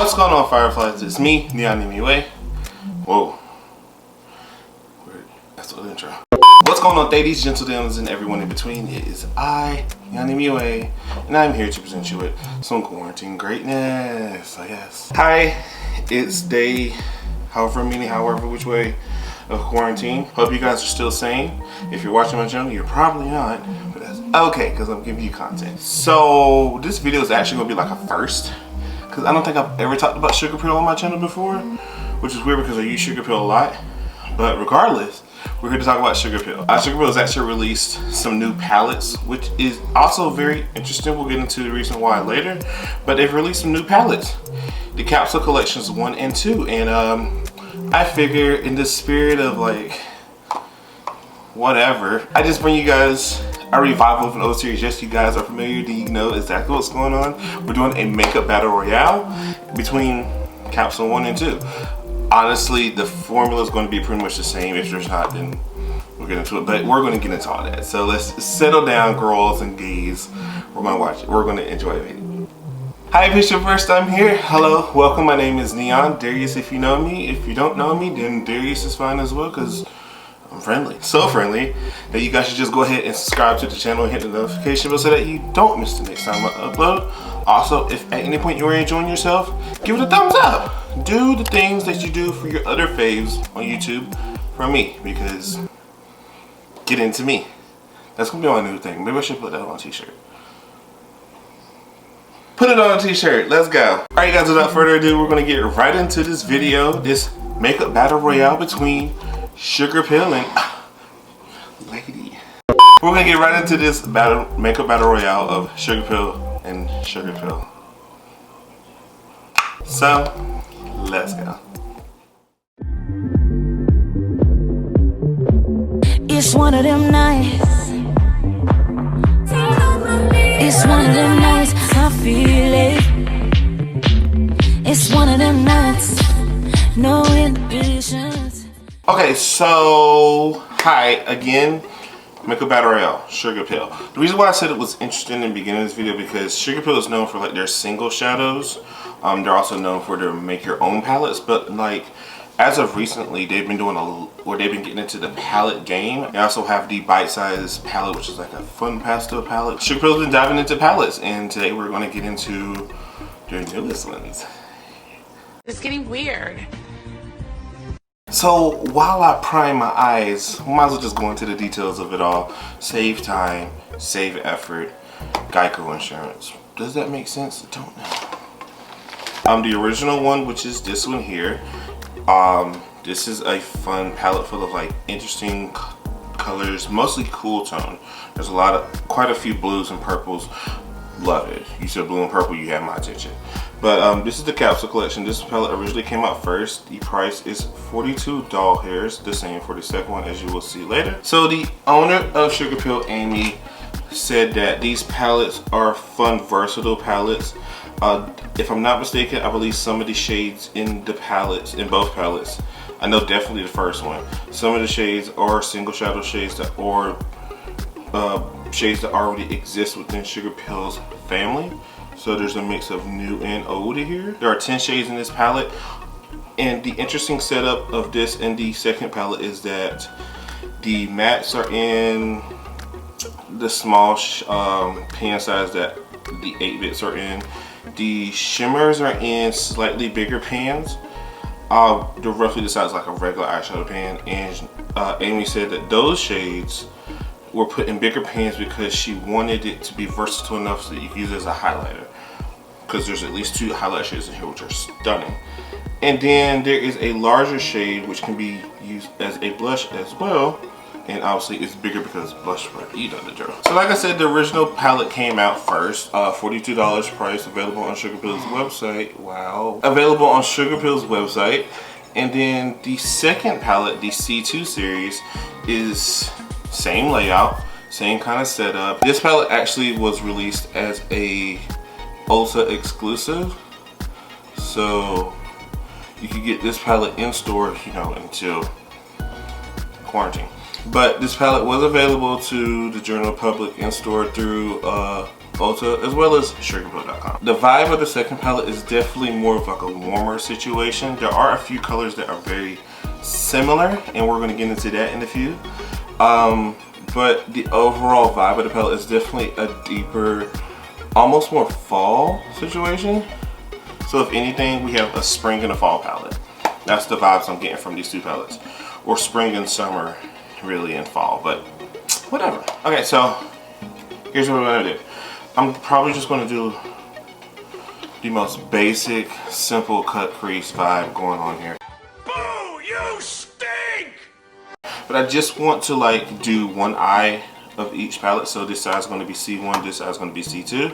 What's going on, Fireflies? It's me, Neøn. Whoa. That's the intro. What's going on, ladies, gentlemen, and everyone in between? It is I, Neøn, and I'm here to present you with some quarantine greatness, I guess. Hi, it's day however which way of quarantine. Hope you guys are still sane. If you're watching my channel, you're probably not, but that's okay, because I'm giving you content. So this video is actually going to be like a first, because I don't think I've ever talked about Sugarpill on my channel before, which is weird because I use Sugarpill a lot. But regardless, we're here to talk about Sugarpill. Sugarpill has actually released some new palettes, which is also very interesting. We'll get into the reason why later. But they've released some new palettes, the Capsule Collections 1 and 2. And I figure in the spirit of like, whatever, I just bring you guys a revival of an old series. Yes, you guys are familiar, do you know exactly what's going on? We're doing a Makeup Battle Royale between Capsule 1 and 2. Honestly, the formula is going to be pretty much the same. If there's not, then we'll get into it. But we're going to get into all that. So let's settle down, girls and gays. We're going to watch it. We're going to enjoy it. Hi, if it's your first time here, hello, welcome. My name is Neøn. Darius, if you know me. If you don't know me, then Darius is fine as well, because I'm friendly. So friendly that you guys should just go ahead and subscribe to the channel and hit the notification bell so that you don't miss the next time I upload. Also, if at any point you are enjoying yourself, give it a thumbs up. Do the things that you do for your other faves on YouTube for me, because get into me. That's gonna be my new thing. Maybe I should put that on a t-shirt. Put it on a t-shirt. Let's go. Alright guys, without further ado, we're gonna get right into this video. This Makeup Battle Royale between Sugarpill and lady. We're gonna get right into this Makeup Battle Royale of Sugarpill and Sugarpill. So, let's go. It's one of them nights. It's one of them nights. I feel it. It's one of them nights. No inhibitions. Okay, so hi again. Makeup Battle Royale, Sugarpill. The reason why I said it was interesting in the beginning of this video because Sugarpill is known for like their single shadows. They're also known for their make your own palettes, but like as of recently, they've been doing they've been getting into the palette game. They also have the bite-sized palette, which is like a fun pastel palette. Sugarpill's been diving into palettes, and today we're going to get into their newest ones. It's getting weird. So while I prime my eyes, we might as well just go into the details of it all. Save time, save effort, Geico insurance. Does that make sense? I don't know. The original one, which is this one here. This is a fun palette full of like interesting colors, mostly cool tone. There's quite a few blues and purples. Love it. You said blue and purple, you have my attention. But this is the Capsule Collection. This palette originally came out first. The price is 42 doll hairs, the same for the second one, as you will see later. So the owner of Sugarpill, Amy, said that these palettes are fun, versatile palettes. If I'm not mistaken, I believe some of the shades in both palettes, I know definitely the first one, some of the shades are single shadow shades or shades that already exist within Sugarpill's family. So there's a mix of new and old here. There are 10 shades in this palette, and the interesting setup of this and the second palette is that the mattes are in the small pan size that the 8-bits are in. The shimmers are in slightly bigger pans. They're roughly the size like a regular eyeshadow pan, and Amy said that those shades were put in bigger pans because she wanted it to be versatile enough so that you can use it as a highlighter, because there's at least 2 highlight shades in here which are stunning. And then there is a larger shade which can be used as a blush as well, and obviously it's bigger because it's blush, but you know the drill. So like I said, the original palette came out first, $42 price, available on Sugarpill's website. Wow. Available on Sugarpill's website. And then the second palette, the C2 series, is same layout, same kind of setup. This palette actually was released as a Ulta exclusive, so you can get this palette in store, you know, until quarantine. But this palette was available to the general public in store through Ulta, as well as Sugarpill.com. The vibe of the second palette is definitely more of like a warmer situation. There are a few colors that are very similar, and we're going to get into that in a few. But the overall vibe of the palette is definitely a deeper, almost more fall situation. So if anything, we have a spring and a fall palette. That's the vibes I'm getting from these two palettes. Or spring and summer, really, and fall, but whatever. Okay, so here's what we're gonna do. I'm probably just gonna do the most basic, simple cut crease vibe going on here. Boo! You stink! But I just want to like do one eye of each palette. So this side is going to be C1, this side is going to be C2.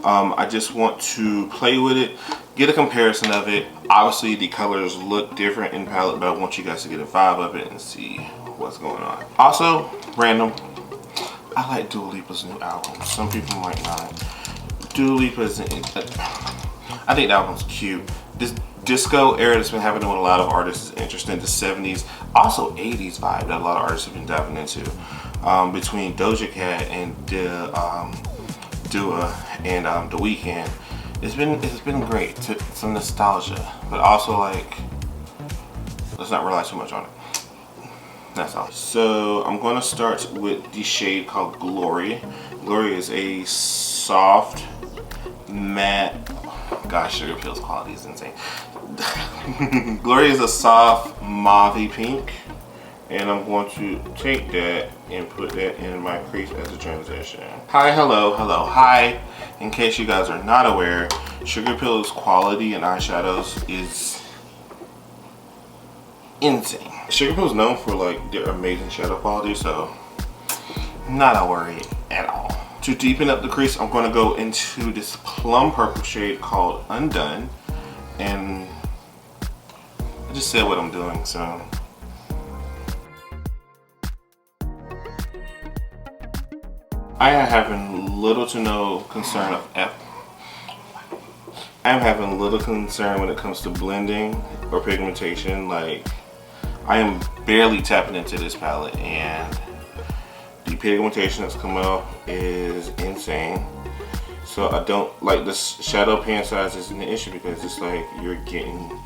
I just want to play with it, get a comparison of it. Obviously the colors look different in palette, but I want you guys to get a vibe of it and see what's going on. Also, random, I like Dua Lipa's new album. Some people might not. Dua Lipa's, I think the album's cute. This disco era that's been happening with a lot of artists is interesting. The 70s, also 80s vibe that a lot of artists have been diving into. Between Doja Cat and Dua and The Weeknd, it's been great. Some nostalgia, but also like, let's not rely too much on it. That's all. So I'm going to start with the shade called Glory. Glory is a soft matte. Gosh, Sugarpill's quality is insane. Glory is a soft mauve pink, and I'm going to take that and put that in my crease as a transition. Hi, hello, hello, hi. In case you guys are not aware, Sugarpill's quality in eyeshadows is insane. Sugarpill is known for like their amazing shadow quality, so not a worry at all. To deepen up the crease, I'm going to go into this plum purple shade called Undone, and I just said what I'm doing, so I am having little to no concern of I'm having little concern when it comes to blending or pigmentation. Like, I am barely tapping into this palette, and the pigmentation that's coming off is insane. So I don't like this shadow pan size isn't an issue because it's like you're getting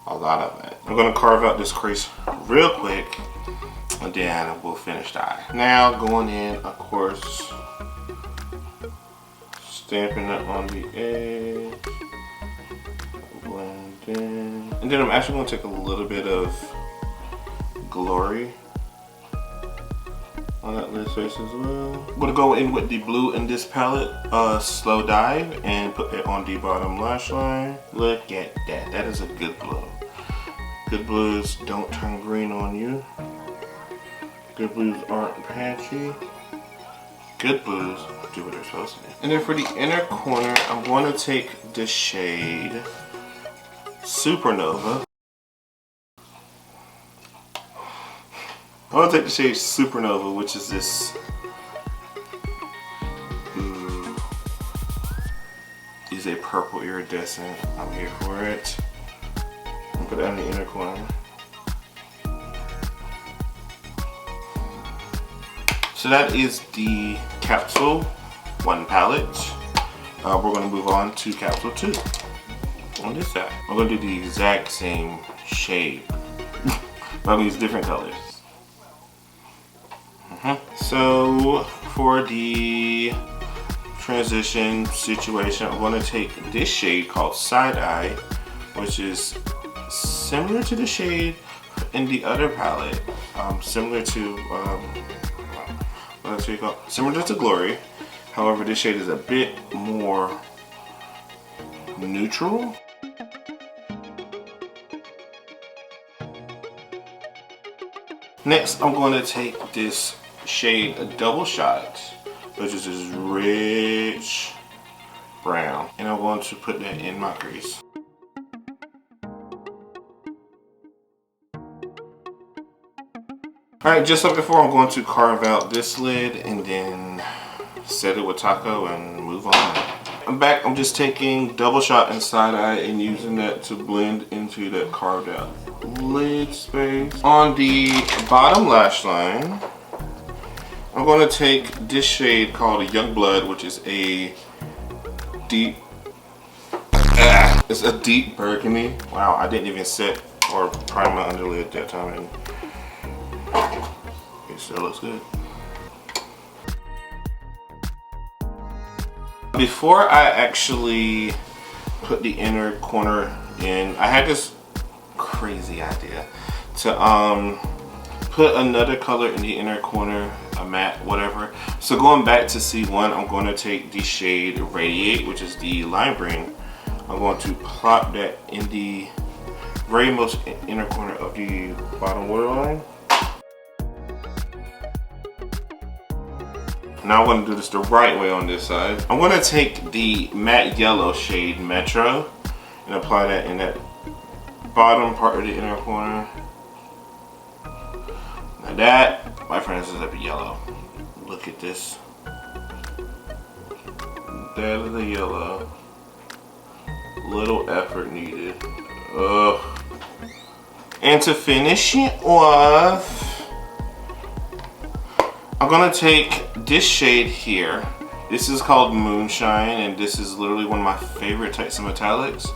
a lot of it. I'm gonna carve out this crease real quick, and then we'll finish the eye. Now going in, of course, stamping it on the edge, blend in, and then I'm actually gonna take a little bit of Glory on that lid space as well. I'm gonna go in with the blue in this palette, Slow Dive, and put it on the bottom lash line. Look at that, that is a good blue. Good blues don't turn green on you. Good blues aren't patchy. Good blues do what they're supposed to do. And then for the inner corner, I'm going to take the shade Supernova. I'm going to take the shade Supernova, which is this is a purple iridescent. I'm here for it. I'm put that in the inner corner. So that is the Capsule 1 palette. We're going to move on to Capsule 2 on this side. We're going to do the exact same shade, but I'm going to use different colors. So for the transition situation, I'm going to take this shade called Side Eye, which is similar to the shade in the other palette, similar to similar to Glory. However, this shade is a bit more neutral. Next, I'm going to take this shade Double Shot, which is this rich brown, and I'm going to put that in my crease. Alright, just like before, I'm going to carve out this lid and then set it with Taco and move on. I'm back. I'm just taking Double Shot and Side Eye and using that to blend into that carved out lid space. On the bottom lash line, I'm going to take this shade called Young Blood, which is a deep, it's a deep burgundy. Wow, I didn't even set or prime my underlid that time, and it still looks good. Before I actually put the inner corner in, I had this crazy idea to put another color in the inner corner, a matte, whatever. So going back to C1, I'm going to take the shade Radiate, which is the lime green. I'm going to plop that in the very most inner corner of the bottom waterline. Now I'm going to do this the right way on this side. I'm going to take the matte yellow shade Metro and apply that in that bottom part of the inner corner. Now that, my friends, is a yellow. Look at this. That is the yellow. Little effort needed. Ugh. And to finish it off, I'm gonna take this shade here. This is called Moonshine, and this is literally one of my favorite types of metallics.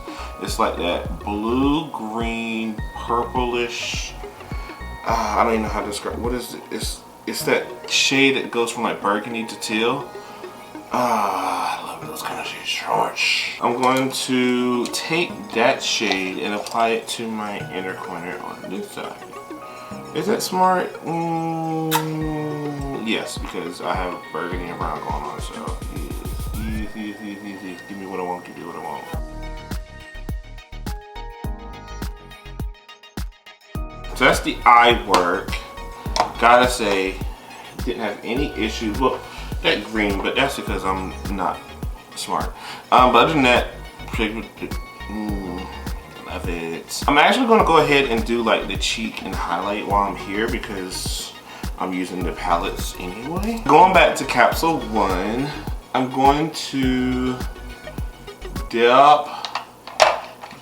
It's like that blue, green, purplish. I don't even know how to describe. What is it? It's that shade that goes from like burgundy to teal. I love those kind of shades. I'm going to take that shade and apply it to my inner corner on this side. Is that smart? Yes, because I have burgundy and brown going on, so easy. Give me what I want, give me what I want. So that's the eye work. Gotta say, didn't have any issues. Well, that green, but that's because I'm not smart. But other than that, love it. I'm actually gonna go ahead and do like the cheek and highlight while I'm here because I'm using the palettes anyway. Going back to capsule 1, I'm going to dip.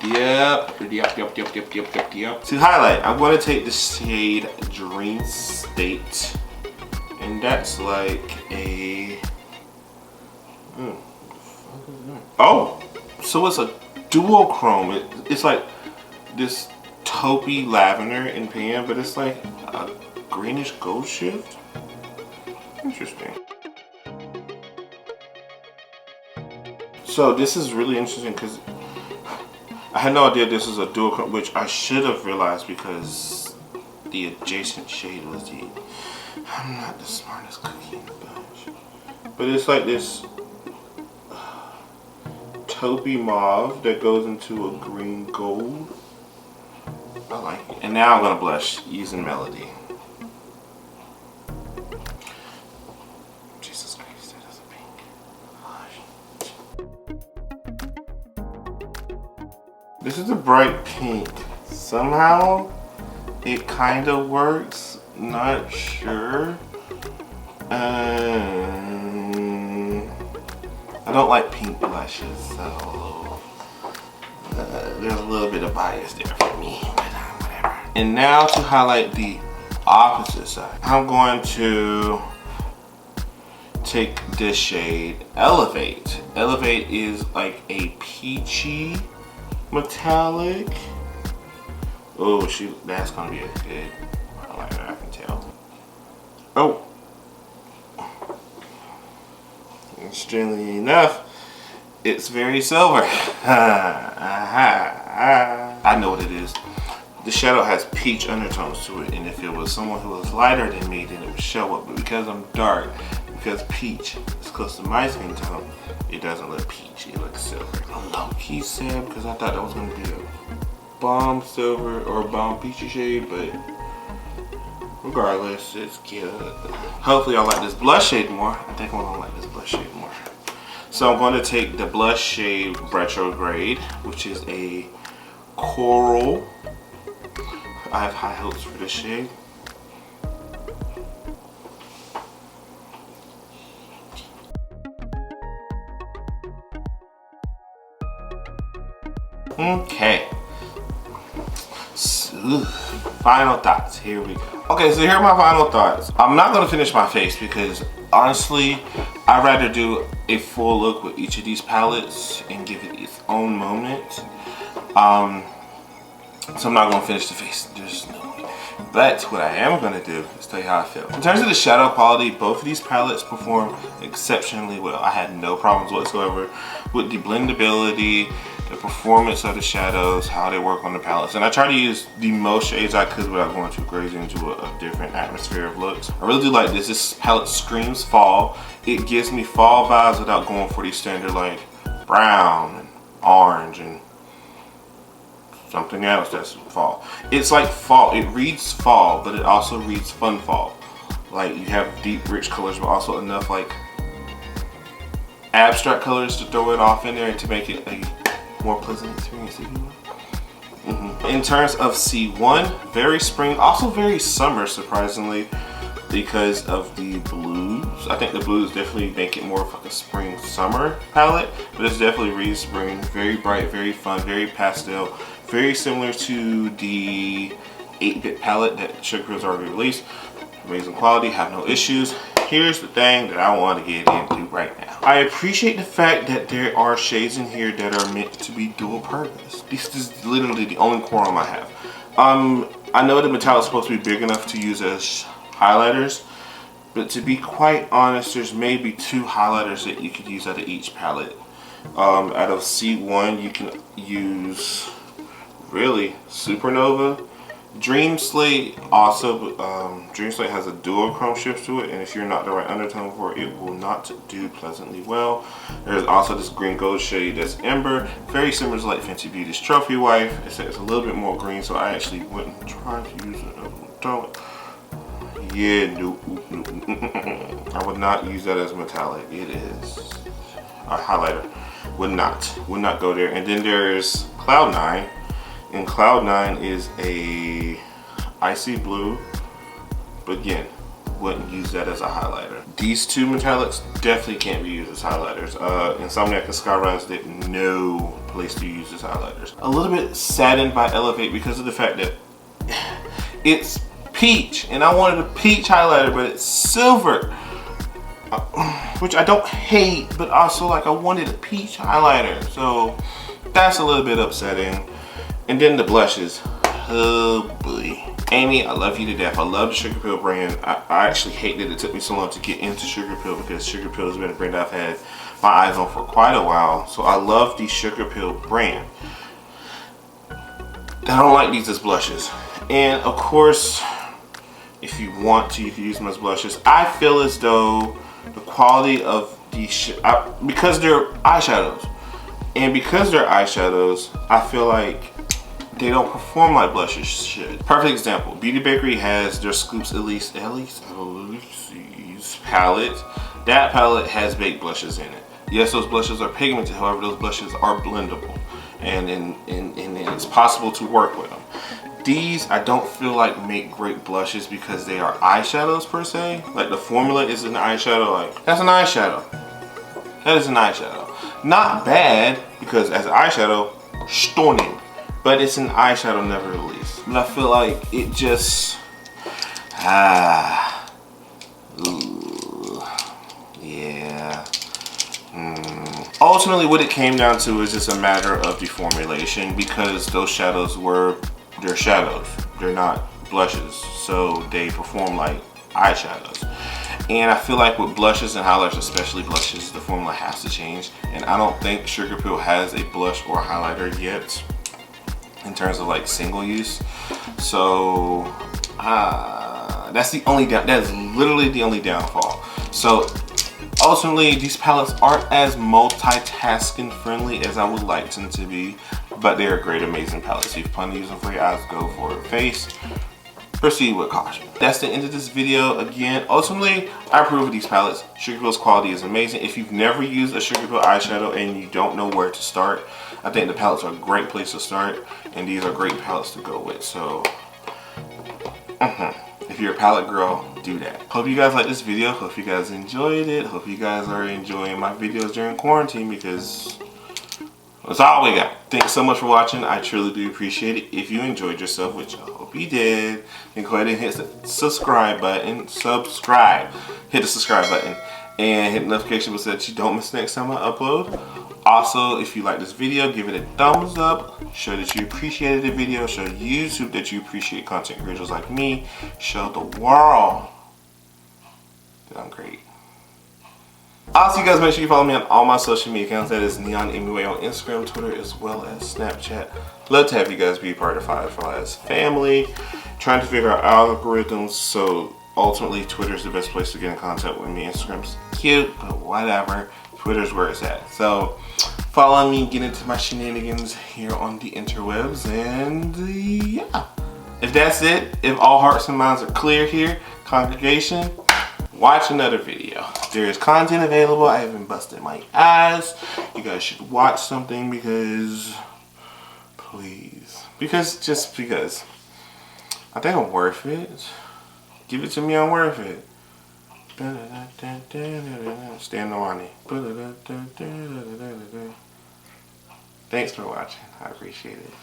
To highlight, I'm going to take the shade Dream State, and that's like a oh, so it's a dual chrome. It's like this taupey lavender in pan, but it's like a greenish gold shift. Interesting. So this is really interesting because I had no idea this was a dual chrome, which I should have realized because the adjacent shade was the. I'm not the smartest cookie in the bunch, but it's like this taupey mauve that goes into a green gold. I like it. And now I'm gonna blush using Melody. Jesus Christ, that is a pink. This is a bright pink. Somehow it kind of works. Not sure. I don't like pink blushes, so there's a little bit of bias there for me, but whatever. And now to highlight the opposite side, I'm going to take this shade Elevate. Elevate is like a peachy metallic. Oh, that's gonna be a good highlighter, I can tell. Oh. Strangely enough, it's very silver. I know what it is. The shadow has peach undertones to it, and if it was someone who was lighter than me, then it would show up. But because I'm dark, because peach is close to my skin tone, it doesn't look peachy, it looks silver. I'm low-key sad because I thought that was going to be a bomb silver or a bomb peachy shade, but regardless, it's cute. Hopefully y'all like this blush shade more. I think I'm gonna like this blush shade more. So I'm going to take the blush shade Retrograde, which is a coral. I have high hopes for this shade. Okay. So Final thoughts, here we go. Okay, so here are my final thoughts. I'm not gonna finish my face because honestly, I'd rather do a full look with each of these palettes and give it its own moment. So I'm not gonna finish the face, there's no way. But what I am gonna do is tell you how I feel. In terms of the shadow quality, both of these palettes perform exceptionally well. I had no problems whatsoever with the blendability, the performance of the shadows, how they work on the palettes. And I try to use the most shades I could without going too crazy into a different atmosphere of looks. I really do like this. This palette screams fall. It gives me fall vibes without going for the standard like brown and orange and something else that's fall. It's like fall. It reads fall, but it also reads fun fall. Like you have deep, rich colors, but also enough like abstract colors to throw it off in there and to make it a more pleasant experience, if you will. In terms of C1, very spring, also very summer, surprisingly, because of the blues. I think the blues definitely make it more of like a spring summer palette, but it's definitely really spring, very bright, very fun, very pastel, very similar to the 8-bit palette that Sugarpill's already released. Amazing quality, have no issues. Here's the thing that I want to get into right now. I appreciate the fact that there are shades in here that are meant to be dual purpose. This is literally the only quorum I have. I know the metallic is supposed to be big enough to use as highlighters, but to be quite honest, there's maybe 2 highlighters that you could use out of each palette. Out of C1, you can use really Supernova. Dream Slate also, Dream Slate has a dual chrome shift to it, and if you're not the right undertone for it, it will not do pleasantly well. There's also this green gold shade that's Ember, very similar to like Fenty Beauty's Trophy Wife. It's a little bit more green, so I actually wouldn't try to use it. Yeah, no, I would not use that as metallic. It is a highlighter. Would not go there. And then there's Cloud9. And Cloud9 is a icy blue, but again, wouldn't use that as a highlighter. These 2 metallics definitely can't be used as highlighters. Insomniac and Skyrise did no place to use as highlighters. A little bit saddened by Elevate because of the fact that it's peach, and I wanted a peach highlighter, but it's silver, which I don't hate, but also like I wanted a peach highlighter, so that's a little bit upsetting. And then the blushes, oh boy. Amy, I love you to death. I love the Sugarpill brand. I actually hate that it took me so long to get into Sugarpill because Sugarpill has been a brand I've had my eyes on for quite a while. So I love the Sugarpill brand. I don't like these as blushes. And of course, if you want to, you can use them as blushes. I feel as though the quality of these, because they're eyeshadows, and because they're eyeshadows, I feel like they don't perform like blushes should. Perfect example, Beauty Bakery has their Scoops Elise palette. That palette has baked blushes in it. Yes, those blushes are pigmented, however, those blushes are blendable. And it's possible to work with them. These, I don't feel like make great blushes because they are eyeshadows per se. Like the formula is an eyeshadow, like, that's an eyeshadow. That is an eyeshadow. Not bad, because as an eyeshadow, stunning. But it's an eyeshadow nevertheless. But I feel like it just, ooh, yeah. Ultimately, what it came down to is just a matter of the formulation, because those shadows they're shadows. They're not blushes, so they perform like eyeshadows. And I feel like with blushes and highlighters, especially blushes, the formula has to change. And I don't think Sugarpill has a blush or highlighter yet in terms of like single use. So that's the only that is literally the only downfall. So ultimately, these palettes aren't as multitasking friendly as I would like them to be, but they're great, amazing palettes. If you plan to use them for your eyes, go for it. Face, proceed with caution. That's the end of this video. Again, ultimately, I approve of these palettes. Sugarpill's quality is amazing. If you've never used a Sugarpill eyeshadow and you don't know where to start, I think the palettes are a great place to start, and these are great palettes to go with. So, if you're a palette girl, do that. Hope you guys like this video. Hope you guys enjoyed it. Hope you guys are enjoying my videos during quarantine, because That's all we got. Thanks so much for watching. I truly do appreciate it. If you enjoyed yourself, which I hope you did, then go ahead and hit the subscribe button. Hit the subscribe button. And hit the notification bell so that you don't miss next time I upload. Also, if you like this video, give it a thumbs up. Show that you appreciated the video. Show YouTube that you appreciate content creators like me. Show the world that I'm great. Also, you guys make sure you follow me on all my social media accounts. That is Neøn MUA on Instagram, Twitter, as well as Snapchat. Love to have you guys be part of Fireflies family. Trying to figure out algorithms, so ultimately Twitter's the best place to get in contact with me. Instagram's cute, but whatever. Twitter's where it's at. So follow me, get into my shenanigans here on the interwebs, and yeah. If that's it, if all hearts and minds are clear here, congregation, watch another video. There is content available. I haven't busted my ass. You guys should watch something because, please. Just because. I think I'm worth it. Give it to me, I'm worth it. Stand on it. Thanks for watching. I appreciate it.